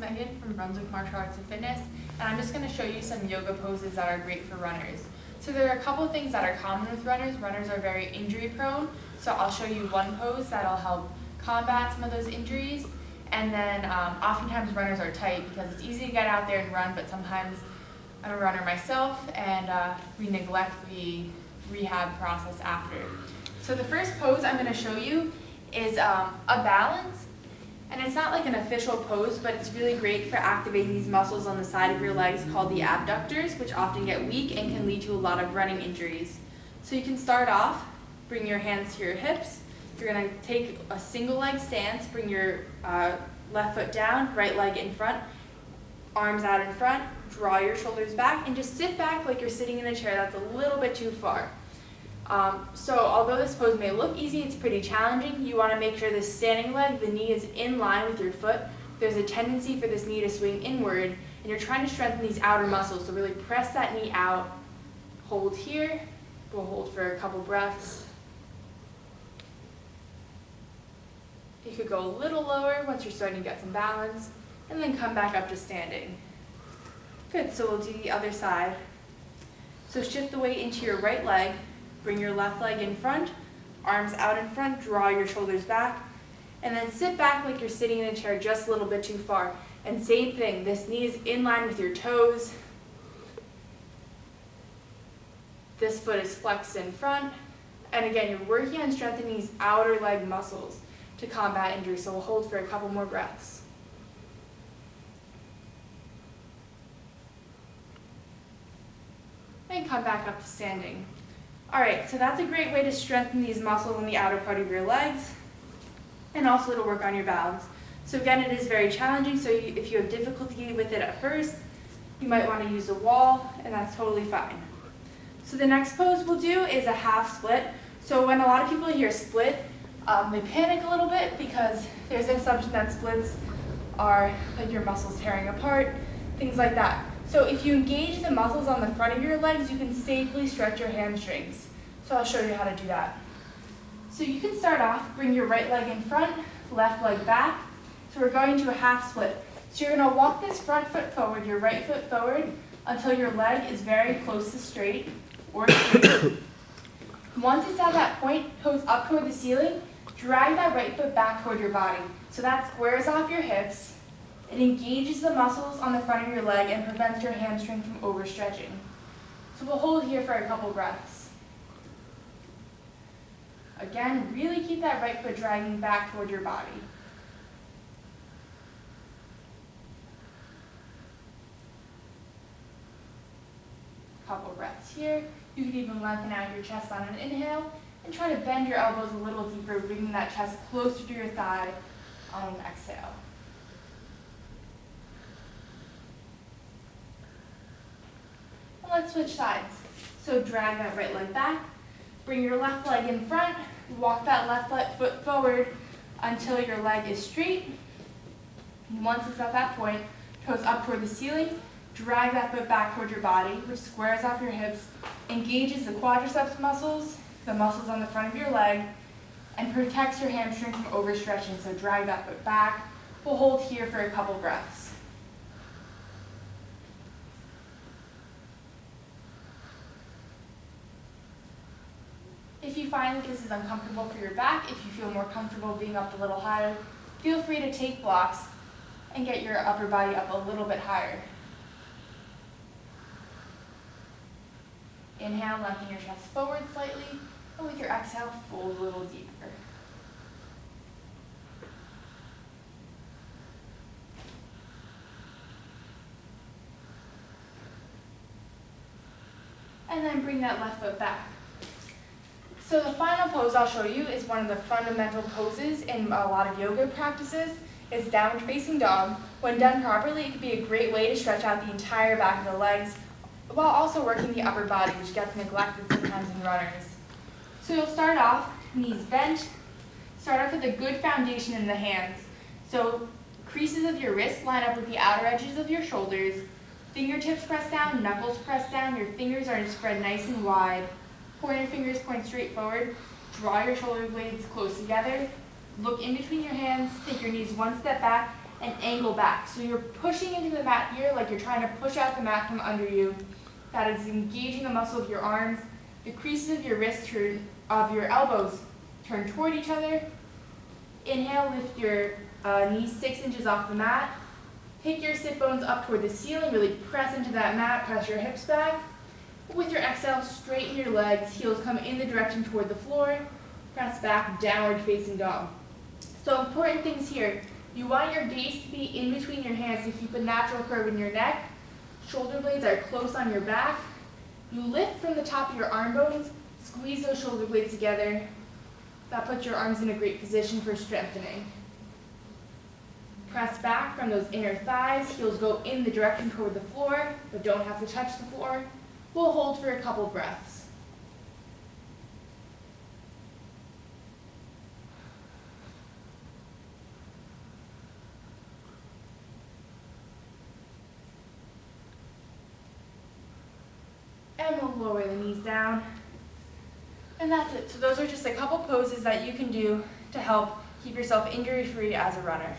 Megan from Brunswick Martial Arts Fitness, and I'm just going to show you some yoga poses that are great for runners. So there are a couple things that are common with runners. Runners are very injury prone, so I'll show you one pose that'll help combat some of those injuries. And then oftentimes runners are tight because it's easy to get out there and run, but sometimes I'm a runner myself and we neglect the rehab process after. So the first pose I'm going to show you is a balance. And it's not like an official pose, but it's really great for activating these muscles on the side of your legs called the abductors, which often get weak and can lead to a lot of running injuries. So you can start off, bring your hands to your hips. You're going to take a single leg stance, bring your left foot down, right leg in front, arms out in front, draw your shoulders back, and just sit back like you're sitting in a chair. That's a little bit too far. So although this pose may look easy, it's pretty challenging. You want to make sure this standing leg, the knee is in line with your foot. There's a tendency for this knee to swing inward, and you're trying to strengthen these outer muscles. So really press that knee out. Hold here. We'll hold for a couple breaths. You could go a little lower once you're starting to get some balance, and then come back up to standing. Good, so we'll do the other side. So shift the weight into your right leg. Bring your left leg in front, arms out in front, draw your shoulders back, and then sit back like you're sitting in a chair just a little bit too far. And same thing, this knee is in line with your toes. This foot is flexed in front. And again, you're working on strengthening these outer leg muscles to combat injury. So we'll hold for a couple more breaths. And come back up to standing. All right, so that's a great way to strengthen these muscles on the outer part of your legs, and also it'll work on your balance. So again, it is very challenging, so if you have difficulty with it at first, you might want to use a wall, and that's totally fine. So the next pose we'll do is a half split. So when a lot of people hear split, they panic a little bit because there's an assumption that splits are like your muscles tearing apart, things like that. So if you engage the muscles on the front of your legs, you can safely stretch your hamstrings. So I'll show you how to do that. So you can start off, bring your right leg in front, left leg back. So we're going to a half split. So you're going to walk this front foot forward, your right foot forward, until your leg is very close to straight or straight. Once it's at that point, toes up toward the ceiling, drag that right foot back toward your body. So that squares off your hips. It engages the muscles on the front of your leg and prevents your hamstring from overstretching. So we'll hold here for a couple breaths. Again, really keep that right foot dragging back toward your body. Couple breaths here. You can even lengthen out your chest on an inhale and try to bend your elbows a little deeper, bringing that chest closer to your thigh on an exhale. Let's switch sides. So drag that right leg back, bring your left leg in front, walk that left foot forward until your leg is straight. And once it's at that point, toes up toward the ceiling, drag that foot back toward your body, which squares off your hips, engages the quadriceps muscles, the muscles on the front of your leg, and protects your hamstring from overstretching. So drag that foot back. We'll hold here for a couple breaths. If you find that this is uncomfortable for your back, if you feel more comfortable being up a little higher, feel free to take blocks and get your upper body up a little bit higher. Inhale, lengthen your chest forward slightly, and with your exhale, fold a little deeper. And then bring that left foot back. So the final pose I'll show you is one of the fundamental poses in a lot of yoga practices. It's downward facing dog. When done properly, it can be a great way to stretch out the entire back of the legs while also working the upper body, which gets neglected sometimes in runners. So you'll start off, knees bent. Start off with a good foundation in the hands. So creases of your wrists line up with the outer edges of your shoulders. Fingertips press down, knuckles press down. Your fingers are spread nice and wide. Pointer fingers point straight forward. Draw your shoulder blades close together. Look in between your hands. Take your knees one step back and angle back. So you're pushing into the mat here like you're trying to push out the mat from under you. That is engaging the muscle of your arms. The creases of your wrists of your elbows turn toward each other. Inhale, lift your knees 6 inches off the mat. Take your sit bones up toward the ceiling, really press into that mat, press your hips back. With your exhale, straighten your legs, heels come in the direction toward the floor. Press back, downward facing dog. So important things here. You want your gaze to be in between your hands to keep a natural curve in your neck. Shoulder blades are close on your back. You lift from the top of your arm bones, squeeze those shoulder blades together. That puts your arms in a great position for strengthening. Press back from those inner thighs, heels go in the direction toward the floor, but don't have to touch the floor. We'll hold for a couple breaths. And we'll lower the knees down. And that's it. So those are just a couple poses that you can do to help keep yourself injury-free as a runner.